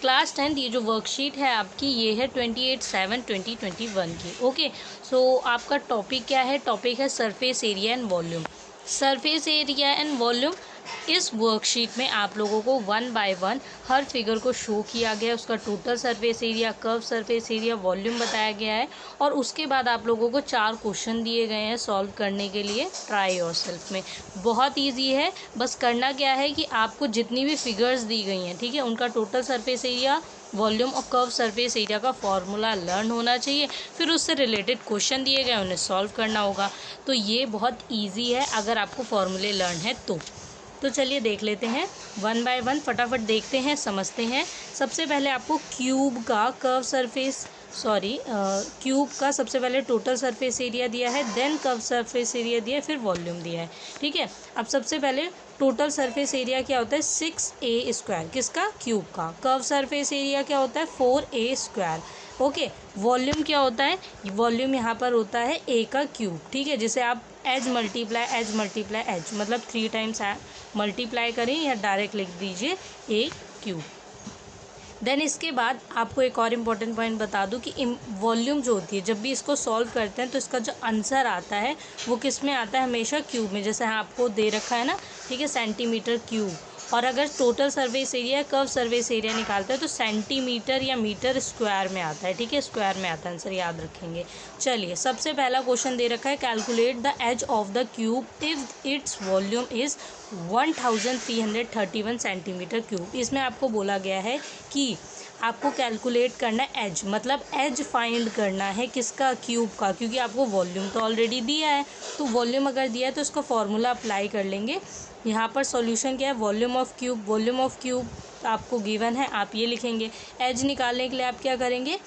Class 10 ये जो worksheet है आपकी, ये है 28/7/2021 की। ओके, सो आपका टॉपिक क्या है? टॉपिक है surface area and volume. Surface area and volume, इस वर्कशीट में आप लोगों को 1 बाय 1 हर फिगर को शो किया गया है, उसका total surface area, curve surface area, volume बताया गया है। और उसके बाद आप लोगों को 4 क्वेश्चन दिए गए हैं सॉल्व करने के लिए ट्राई योरसेल्फ में। बहुत ईजी है, बस करना क्या है कि आपको जितनी भी फिगर्स दी गई हैं, ठीक है, उनका टोटल सरफेस एरिया, वॉल्यूम और कर्व सरफेस एरिया का फॉर्मूला लर्न होना चाहिए। फिर उससे रिलेटेड क्वेश्चन दिए गए उन्हें सॉल्व करना होगा। तो ये बहुत ईजी है अगर आपको फॉर्मूले लर्न है तो चलिए देख लेते हैं 1 बाय 1, फटाफट देखते हैं, समझते हैं। सबसे पहले आपको क्यूब का सबसे पहले टोटल सरफेस एरिया दिया है, देन कर्व सरफेस एरिया दिया है, फिर वॉल्यूम दिया है। ठीक है, अब सबसे पहले टोटल सरफेस एरिया क्या होता है? 6a², किसका? क्यूब का। कर्व सरफेस एरिया क्या होता है? 4a²। ओके, वॉल्यूम क्या होता है? वॉल्यूम यहाँ पर होता है a का क्यूब। ठीक है, जिसे आप एज मल्टीप्लाई एज मतलब 3 टाइम्स मल्टीप्लाई करें या डायरेक्ट लिख दीजिए a क्यूब। देन इसके बाद आपको एक और इम्पॉर्टेंट पॉइंट बता दूं कि वॉल्यूम जो होती है, जब भी इसको सॉल्व करते हैं तो इसका जो आंसर आता है वो किस में आता है? हमेशा क्यूब में। जैसे आपको दे रखा है ना, ठीक है, सेंटीमीटर क्यूब। और अगर total surface area, curve surface area निकालते हैं तो सेंटीमीटर या मीटर स्क्वायर में आता है। ठीक है, स्क्वायर में आता है आंसर, याद रखेंगे। चलिए, सबसे पहला क्वेश्चन दे रखा है, calculate the edge of the cube if its volume is 1331 centimetre cube. इसमें आपको बोला गया है कि आपको कैलकुलेट करना है एज, मतलब एज फाइंड करना है किसका? क्यूब का, क्योंकि आपको वॉल्यूम तो ऑलरेडी दिया है। तो वॉल्यूम अगर दिया है तो इसका फॉर्मूला अप्लाई कर लेंगे। यहाँ पर सॉल्यूशन क्या है? वॉल्यूम ऑफ क्यूब आपको गिवन है, आप ये लिखेंगे। एज निकालने के लिए आप क्या करेंगे?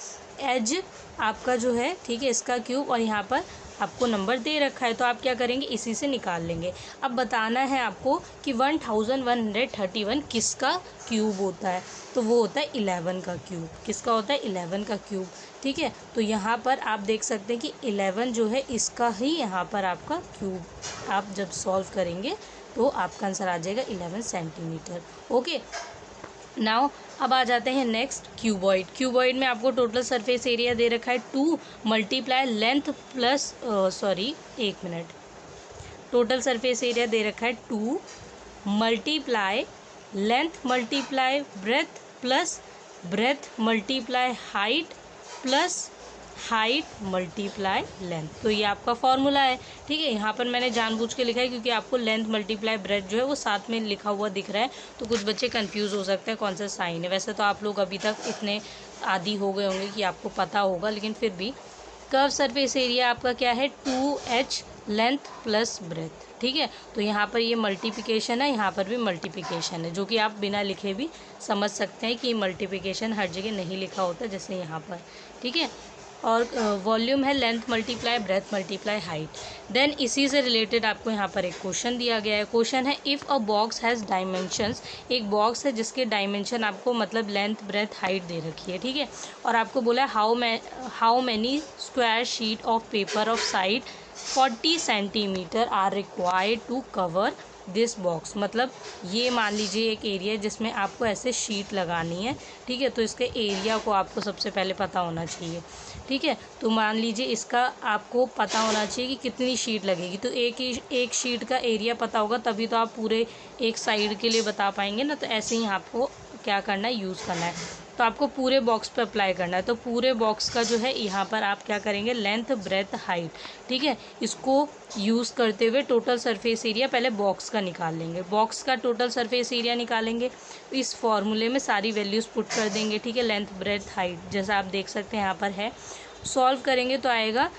एज आपका जो है, ठीक है, इसका क्यूब, और यहाँ पर आपको नंबर दे रखा है तो आप क्या करेंगे? इसी से निकाल लेंगे। अब बताना है आपको कि 1131 किसका क्यूब होता है? तो वो होता है 11 का क्यूब। किसका होता है? 11 का क्यूब। ठीक है, तो यहाँ पर आप देख सकते हैं कि 11 जो है इसका ही यहाँ पर आपका क्यूब आप जब सॉल्व करेंगे तो आपका आंसर आ जाएगा 11 सेंटीमीटर। ओके, नाउ अब आ जाते हैं नेक्स्ट, क्यूबॉइड में आपको टोटल सरफेस एरिया दे रखा है 2 multiply length plus total surface area दे रखा है 2 multiply length multiply breadth plus breadth multiply height plus height multiply length. तो ये आपका फॉर्मूला है। ठीक है, यहाँ पर मैंने जानबूझ के लिखा है क्योंकि आपको लेंथ मल्टीप्लाई ब्रेथ जो है वो साथ में लिखा हुआ दिख रहा है, तो कुछ बच्चे कंफ्यूज हो सकते हैं कौन सा साइन है। वैसे तो आप लोग अभी तक इतने आदी हो गए होंगे कि आपको पता होगा, लेकिन फिर भी कर्व सरफेस एरिया आपका क्या है? 2h length plus breadth. ठीक है, तो यहाँ पर ये मल्टीप्लिकेशन है, यहाँ पर भी मल्टीप्लिकेशन है, जो कि आप बिना लिखे भी समझ सकते हैं कि मल्टीप्लिकेशन हर जगह नहीं लिखा होता जैसे यहाँ पर। ठीक है, और वॉल्यूम है length multiply breadth multiply height. Then इसी से रिलेटेड आपको यहाँ पर एक क्वेश्चन दिया गया है। क्वेश्चन है, if a box has dimensions, एक बॉक्स है जिसके डायमेंशन आपको मतलब लेंथ ब्रेथ हाइट दे रखी है। ठीक है, और आपको बोला है how many square sheet of paper of side 40 centimetre are required to cover this box. मतलब ये मान लीजिए एक एरिया जिसमें आपको ऐसे शीट लगानी है। ठीक है, तो इसके एरिया को आपको सबसे पहले पता होना चाहिए। ठीक है, तो मान लीजिए इसका आपको पता होना चाहिए कि कितनी शीट लगेगी। तो एक शीट का एरिया पता होगा तभी तो आप पूरे एक साइड के लिए बता पाएंगे ना। तो ऐसे ही आपको क्या करना है? यूज़ करना है। तो आपको पूरे बॉक्स पे अप्लाई करना है। तो पूरे बॉक्स का जो है यहाँ पर आप क्या करेंगे? Length breadth height. ठीक है, इसको यूज़ करते हुए टोटल सरफेस एरिया पहले बॉक्स का निकाल लेंगे। बॉक्स का टोटल सरफेस एरिया निकालेंगे, इस फॉर्मूले में सारी वैल्यूज़ पुट कर देंगे। ठीक है, लेंथ ब्रेथ हाइट जैसा आप देख सकते हैं यहाँ पर है। सॉल्व करेंगे तो आएगा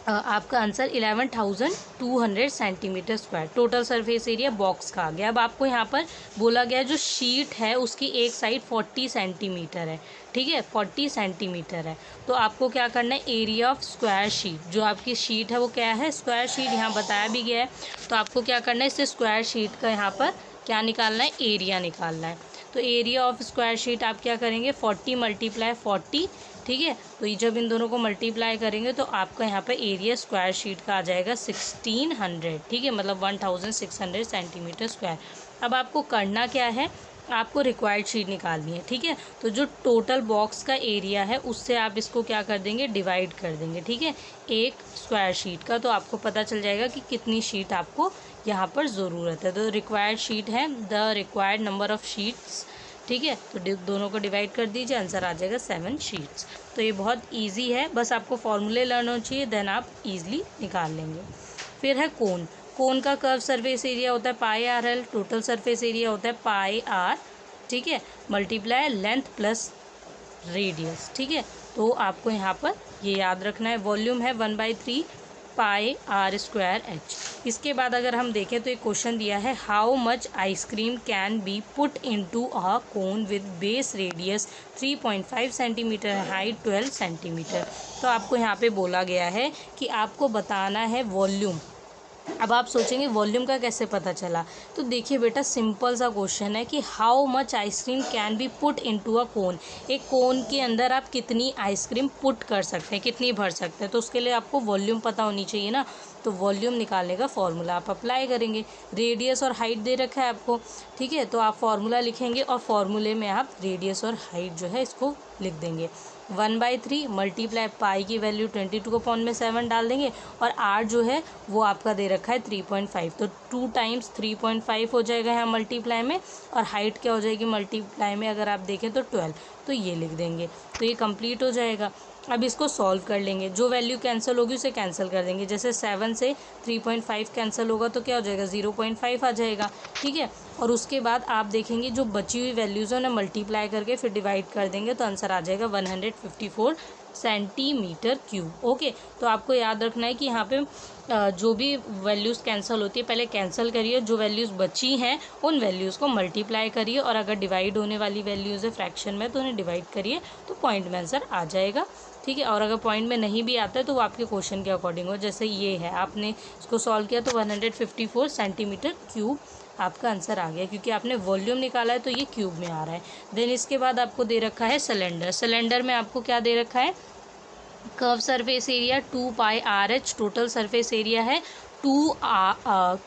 आपका answer 11,200 centimetre square. Total surface area box का आ गया। अब आपको यहाँ पर बोला गया जो शीट है उसकी एक साइड 40 सेंटीमीटर है। ठीक है, 40 सेंटीमीटर है। तो आपको क्या करना है? एरिया ऑफ स्क्वायर शीट, जो आपकी शीट है वो क्या है? स्क्वायर शीट, यहाँ बताया भी गया है। तो आपको क्या करना है? इससे स्क्वायर शीट का यहाँ पर क्या निकालना है? एरिया निकालना है। तो एरिया ऑफ स्क्वायर शीट आप क्या करेंगे? 40 मल्टीप्लाई 40। ठीक है, तो ये जब इन दोनों को मल्टीप्लाई करेंगे तो आपका यहाँ पर एरिया स्क्वायर शीट का आ जाएगा 1600। ठीक है, मतलब 1600 सेंटीमीटर स्क्वायर। अब आपको करना क्या है? आपको रिक्वायर्ड शीट निकालनी है, ठीक है। तो जो टोटल बॉक्स का एरिया है उससे आप इसको क्या कर देंगे, डिवाइड कर देंगे, ठीक है, एक स्क्वायर शीट का। तो आपको पता चल जाएगा कि कितनी शीट आपको यहाँ पर ज़रूरत है। तो रिक्वायर्ड शीट है the required number of sheets, ठीक है। तो दोनों को डिवाइड कर दीजिए, आंसर आ जाएगा 7 शीट्स। तो ये बहुत ईजी है, बस आपको फॉर्मूले लर्न होना चाहिए, देन आप ईजिली निकाल लेंगे। फिर है कोन। कोन का कर्व सरफेस एरिया होता है pi r l, total surface area होता है पाई आर, ठीक है, मल्टीप्लाई लेंथ प्लस रेडियस, ठीक है। तो आपको यहाँ पर ये याद रखना है। वॉल्यूम है 1/3 पाई आर स्क्वायर एच। इसके बाद अगर हम देखें तो एक क्वेश्चन दिया है, how much ice cream can be put into a cone with base radius 3.5 centimetre, height 12 centimetre. तो आपको यहाँ पे बोला गया है कि आपको बताना है वॉल्यूम। अब आप सोचेंगे वॉल्यूम का कैसे पता चला, तो देखिए बेटा सिंपल सा क्वेश्चन है कि how much ice cream can be put into a cone. एक कोन के अंदर आप कितनी आइसक्रीम पुट कर सकते हैं, कितनी भर सकते हैं, तो उसके लिए आपको वॉल्यूम पता होनी चाहिए ना। तो वॉल्यूम निकालने का फॉर्मूला आप अप्लाई करेंगे। रेडियस और हाइट दे रखा है आपको, ठीक है, तो आप फॉर्मूला लिखेंगे और फॉर्मूले में आप रेडियस और हाइट जो है इसको लिख देंगे। 1/3 मल्टीप्लाई पाई की वैल्यू 22/7 डाल देंगे, और आर जो है वो आपका दे रखा है 3.5, तो 2 टाइम्स 3.5 हो जाएगा यहाँ मल्टीप्लाई में, और हाइट क्या हो जाएगी मल्टीप्लाई में अगर आप देखें तो 12, तो ये लिख देंगे। तो ये कंप्लीट हो जाएगा। अब इसको सॉल्व कर लेंगे, जो वैल्यू कैंसिल होगी उसे कैंसिल कर देंगे। जैसे 7 से 3.5 कैंसिल होगा तो क्या हो जाएगा, 0.5 आ जाएगा, ठीक है। और उसके बाद आप देखेंगे जो बची हुई वैल्यूज़ है उन्हें मल्टीप्लाई करके फिर डिवाइड कर देंगे, तो आंसर आ जाएगा 154 सेंटीमीटर क्यूब। ओके, तो आपको याद रखना है कि यहाँ पे जो भी वैल्यूज़ कैंसिल होती है पहले कैंसिल करिए, जो वैल्यूज़ बची हैं उन वैल्यूज़ को मल्टीप्लाई करिए, और अगर डिवाइड होने वाली वैल्यूज़ है फ्रैक्शन में तो उन्हें डिवाइड करिए, तो पॉइंट में आंसर आ जाएगा, ठीक है। और अगर पॉइंट में नहीं भी आता है तो वो आपके क्वेश्चन के अकॉर्डिंग हो, जैसे ये है आपने इसको सॉल्व किया तो 154 सेंटीमीटर क्यूब आपका आंसर आ गया, क्योंकि आपने वॉल्यूम निकाला है तो ये क्यूब में आ रहा है। देन इसके बाद आपको दे रखा है सिलेंडर। सिलेंडर में आपको क्या दे रखा है, curve surface area 2 pi r h, total surface area है 2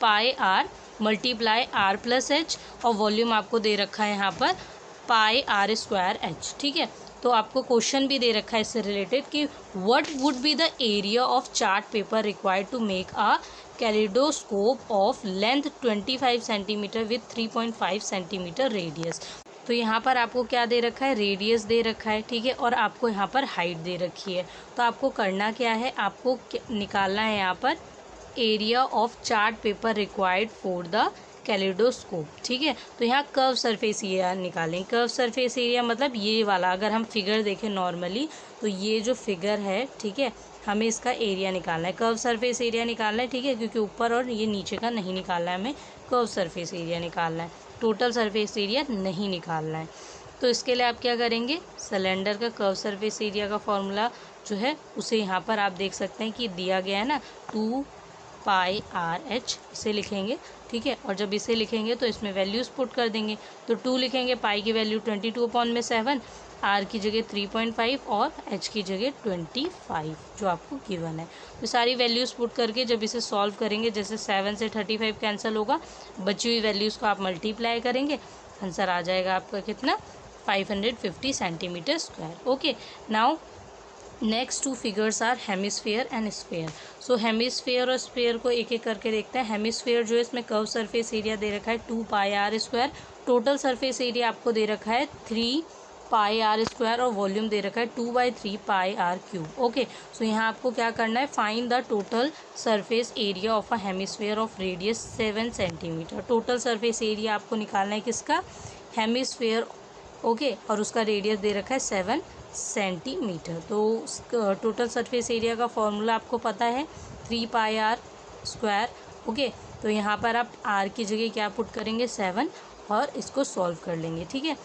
pi r multiply r plus h, और वॉल्यूम आपको दे रखा है यहाँ पर पाई आर स्क्वायर एच, ठीक है। तो आपको क्वेश्चन भी दे रखा है इससे रिलेटेड कि what would be the area of chart paper required to make a kaleidoscope of length 25 centimetre with 3.5 centimetre radius. तो यहाँ पर आपको क्या दे रखा है, रेडियस दे रखा है, ठीक है, और आपको यहाँ पर हाइट दे रखी है। तो आपको करना क्या है, आपको निकालना है यहाँ पर area of chart paper required for the kaleidoscope, ठीक है। तो यहाँ कर्व सरफेस एरिया निकालें। कर्व सरफेस एरिया मतलब ये वाला, अगर हम फिगर देखें नॉर्मली तो ये जो फिगर है, ठीक है, हमें इसका एरिया निकालना है, कर्व सरफेस एरिया निकालना है, ठीक है, क्योंकि ऊपर और ये नीचे का नहीं निकालना है, हमें कर्व सरफेस एरिया निकालना है, टोटल सरफेस एरिया नहीं निकालना है। तो इसके लिए आप क्या करेंगे, सिलेंडर का कर्व सरफेस एरिया का फॉर्मूला जो है उसे यहाँ पर आप देख सकते हैं कि दिया गया है ना, 2 पाई आर एच, इसे लिखेंगे, ठीक है। और जब इसे लिखेंगे तो इसमें वैल्यूज़ पुट कर देंगे, तो 2 लिखेंगे, पाई की वैल्यू 22/7, आर की जगह 3.5 और एच की जगह 25 जो आपको गिवन है। तो सारी वैल्यूज़ पुट करके जब इसे सॉल्व करेंगे, जैसे 7 से 35 कैंसिल होगा, बची हुई वैल्यूज़ को आप मल्टीप्लाई करेंगे, आंसर आ जाएगा आपका कितना, 550 centimetre square. Okay, now next 2 figures are hemisphere and sphere. So hemisphere और स्फेयर को एक एक करके देखते हैं। हेमिस्फेयर जो है इसमें कर्व सरफेस एरिया दे रखा है 2 pi r square, total surface area आपको दे रखा है 3 पाई आर स्क्वायर, और वॉल्यूम दे रखा है 2/3 pi r cube. Okay, so यहाँ आपको क्या करना है, find the total surface area of a hemisphere of radius 7 centimetre. Total surface area आपको निकालना है किसका, हेमिस्फेयर, ओके, और उसका रेडियस दे रखा है 7 सेंटीमीटर। तो टोटल सरफेस एरिया का फॉर्मूला आपको पता है 3 पाई आर स्क्वायर। ओके, तो यहाँ पर आप आर की जगह क्या पुट करेंगे, 7, और इसको सॉल्व कर लेंगे, ठीक है।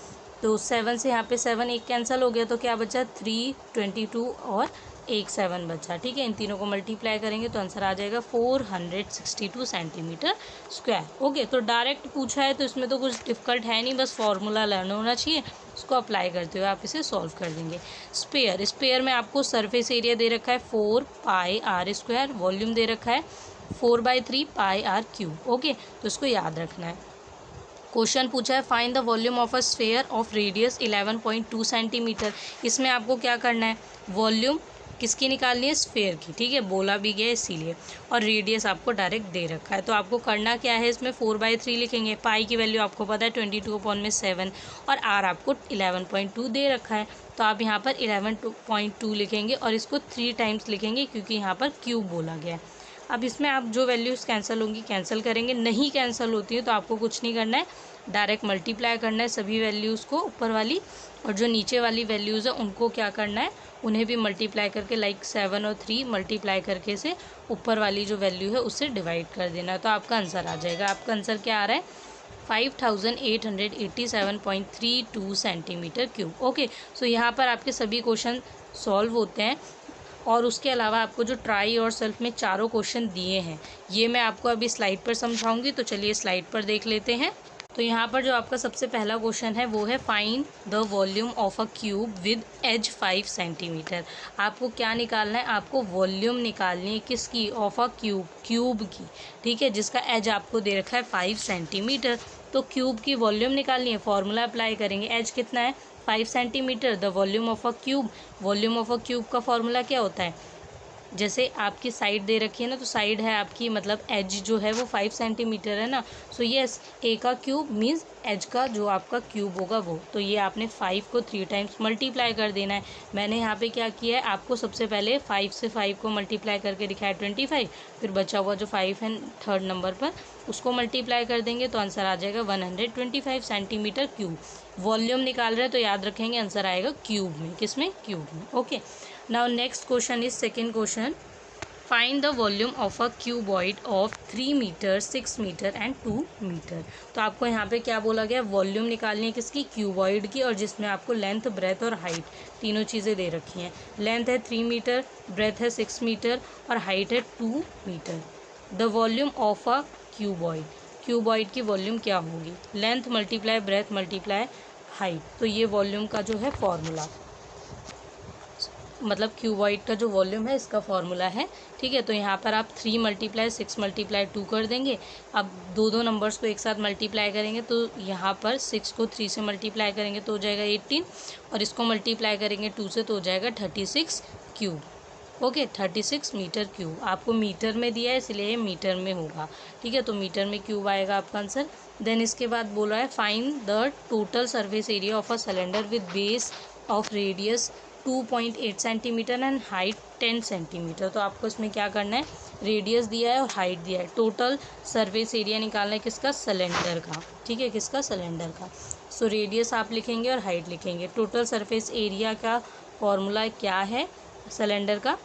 तो 7 से यहाँ पे 7 एक कैंसिल हो गया, तो क्या बचा, 3, 22 और एक 7 बचा, ठीक है। इन तीनों को मल्टीप्लाई करेंगे तो आंसर आ जाएगा 462 सेंटीमीटर स्क्वायर। ओके, तो डायरेक्ट पूछा है तो इसमें तो कुछ डिफिकल्ट है नहीं, बस फॉर्मूला लर्न होना चाहिए, उसको अप्लाई करते हुए आप इसे सॉल्व कर देंगे। स्पेयर, स्पेयर में आपको सरफेस एरिया दे रखा है 4 पाई आर स्क्वायर, वॉल्यूम दे रखा है 4/3 पाई आर क्यूब। ओके, तो इसको याद रखना है। क्वेश्चन पूछा है find the volume of a sphere of radius 11.2 centimetre. इसमें आपको क्या करना है, वॉल्यूम किसकी निकालनी है, स्फेयर की, ठीक है, बोला भी गया इसीलिए, और रेडियस आपको डायरेक्ट दे रखा है। तो आपको करना क्या है, इसमें 4/3 लिखेंगे, पाई की वैल्यू आपको पता है 22/7 और आर आपको 11.2 दे रखा है, तो आप यहाँ पर 11.2 लिखेंगे और इसको 3 टाइम्स लिखेंगे क्योंकि यहाँ पर क्यूब बोला गया है। अब इसमें आप जो वैल्यूज़ कैंसिल होंगी कैंसिल करेंगे, नहीं कैंसिल होती है तो आपको कुछ नहीं करना है, डायरेक्ट मल्टीप्लाई करना है सभी वैल्यूज़ को ऊपर वाली, और जो नीचे वाली वैल्यूज़ है उनको क्या करना है, उन्हें भी मल्टीप्लाई करके, लाइक 7 और 3 मल्टीप्लाई करके से ऊपर वाली जो वैल्यू है उससे डिवाइड कर देना है, तो आपका आंसर आ जाएगा। आपका आंसर क्या आ रहा है, 5887.32 सेंटीमीटर क्यूब। ओके, सो यहाँ पर आपके सभी क्वेश्चन सॉल्व होते हैं, और उसके अलावा आपको जो ट्राई और सेल्फ में चारों क्वेश्चन दिए हैं ये मैं आपको अभी स्लाइड पर समझाऊंगी, तो चलिए स्लाइड पर देख लेते हैं। तो यहाँ पर जो आपका सबसे पहला क्वेश्चन है वो है find the volume of a cube with edge 5 centimetre. आपको क्या निकालना है, आपको वॉल्यूम निकालनी है किसकी, ऑफ अ क्यूब, क्यूब की, ठीक है, जिसका एज आपको दे रखा है 5 सेंटीमीटर। तो क्यूब की वॉल्यूम निकालनी है, फॉर्मूला अप्लाई करेंगे, एज कितना है 5 centimetre, the volume of a cube, volume of a cube का फॉर्मूला क्या होता है, जैसे आपकी साइड दे रखी है ना, तो साइड है आपकी, मतलब एज जो है वो 5 सेंटीमीटर है ना, सो यस ए का क्यूब मीन्स एज का जो आपका क्यूब होगा वो, तो ये आपने 5 को 3 टाइम्स मल्टीप्लाई कर देना है। मैंने यहाँ पे क्या किया है, आपको सबसे पहले 5 से 5 को मल्टीप्लाई करके दिखाया 25, फिर बचा हुआ जो 5 है थर्ड नंबर पर उसको मल्टीप्लाई कर देंगे तो आंसर आ जाएगा 125 सेंटीमीटर क्यूब। वॉल्यूम निकाल रहे हैं तो याद रखेंगे आंसर आएगा क्यूब में, किस में, क्यूब में। Okay, now next question is second question, find the volume of a cuboid of 3 metre 6 metre and 2 metre. तो आपको यहाँ पे क्या बोला गया, वॉल्यूम निकालनी है किसकी, क्यूबॉइड की, और जिसमें आपको लेंथ, ब्रेथ और हाइट तीनों चीज़ें दे रखी हैं। लेंथ है 3 मीटर, ब्रेथ है 6 मीटर और हाइट है 2 metre. The volume of a cuboid, cuboid की वॉल्यूम क्या होगी, length multiply breadth multiply height, तो ये वॉल्यूम का जो है फॉर्मूला, मतलब क्यूबॉइड का जो वॉल्यूम है इसका फॉर्मूला है, ठीक है। तो यहाँ पर आप 3 × 6 × 2 कर देंगे। अब दो नंबर्स को एक साथ मल्टीप्लाई करेंगे तो यहाँ पर 6 को 3 से मल्टीप्लाई करेंगे तो हो जाएगा 18, और इसको मल्टीप्लाई करेंगे 2 से तो हो जाएगा 36 क्यूब। ओके, 36 मीटर क्यूब, आपको मीटर में दिया है इसलिए ये मीटर में होगा, ठीक है, तो मीटर में क्यूब आएगा आपका आंसर। देन इसके बाद बोला है find the total surface area of a cylinder with base of radius 2.8 centimetre and height 10 centimetre. तो आपको इसमें क्या करना है, रेडियस दिया है और हाइट दिया है, टोटल सरफेस एरिया निकालना है किसका, सिलेंडर का, ठीक है, किसका, सिलेंडर का। सो रेडियस आप लिखेंगे और हाइट लिखेंगे। टोटल सरफेस एरिया का फॉर्मूला क्या है सिलेंडर का,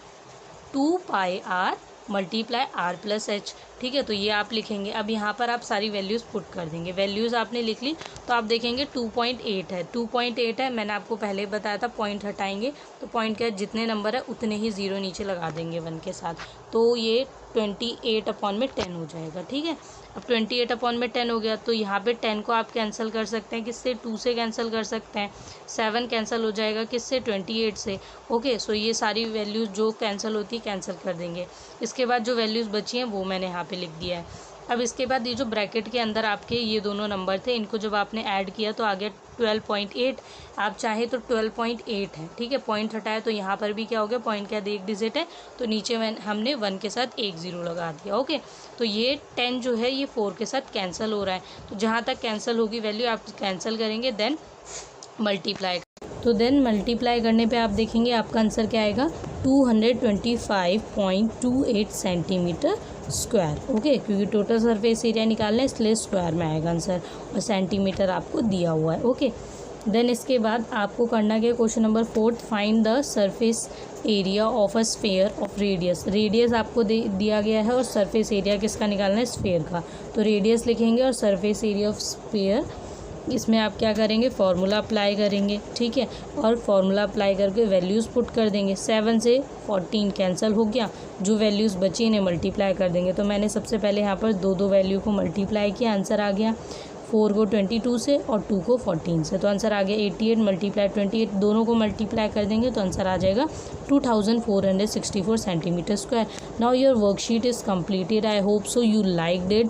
2πr multiply r plus H, ठीक है, तो ये आप लिखेंगे। अब यहाँ पर आप सारी वैल्यूज़ पुट कर देंगे, वैल्यूज़ आपने लिख ली तो आप देखेंगे 2.8 है, 2.8 है, मैंने आपको पहले बताया था पॉइंट हटाएंगे तो पॉइंट क्या, जितने नंबर है उतने ही ज़ीरो नीचे लगा देंगे 1 के साथ, तो ये 28/10 हो जाएगा, ठीक है। अब 28/10 हो गया तो यहाँ पे 10 को आप कैंसिल कर सकते हैं किससे, 2 से कैंसिल कर सकते हैं, 7 कैंसिल हो जाएगा किससे, 28 से। ओके, सो ये सारी वैल्यूज़ जो कैंसिल होती है कैंसिल कर देंगे। इसके बाद जो वैल्यूज़ बची हैं वो मैंने यहाँ पे लिख दिया है। अब इसके बाद ये जो ब्रैकेट के अंदर आपके ये दोनों नंबर थे इनको जब आपने ऐड किया तो आ गया 12.8, आप चाहे तो 12.8 है, ठीक है, पॉइंट हटाया तो यहाँ पर भी क्या हो गया, पॉइंट क्या एक डिजिट है तो नीचे हमने 1 के साथ 1 0 लगा दिया। ओके, तो ये 10 जो है ये 4 के साथ कैंसिल हो रहा है, तो जहाँ तक कैंसिल होगी वैल्यू आप कैंसिल करेंगे, देन मल्टीप्लाई, तो देन मल्टीप्लाई करने पे आप देखेंगे आपका आंसर क्या आएगा, 225.28 सेंटीमीटर स्क्वायर। ओके, क्योंकि टोटल सरफेस एरिया निकालना है इसलिए स्क्वायर में आएगा आंसर, और सेंटीमीटर आपको दिया हुआ है। ओके, देन इसके बाद आपको करना क्या, question number 4, find the surface area of a sphere of radius. Radius आपको दिया गया है और सरफेस एरिया किसका निकालना है, स्फेयर का, तो रेडियस लिखेंगे और सरफेस एरिया ऑफ स्फेयर, इसमें आप क्या करेंगे, फार्मूला अप्लाई करेंगे, ठीक है, और फार्मूला अप्लाई करके वैल्यूज़ पुट कर देंगे। 7 से 14 कैंसिल हो गया, जो वैल्यूज़ बची इन्हें मल्टीप्लाई कर देंगे। तो मैंने सबसे पहले यहाँ पर दो वैल्यू को मल्टीप्लाई किया, आंसर आ गया 4 को 22 से और 2 को 14 से, तो आंसर आ गया 88 मल्टीप्लाई 28, दोनों को मल्टीप्लाई कर देंगे तो आंसर आ जाएगा 2464 centimetre square. Now your worksheet is completed, I hope so you liked it.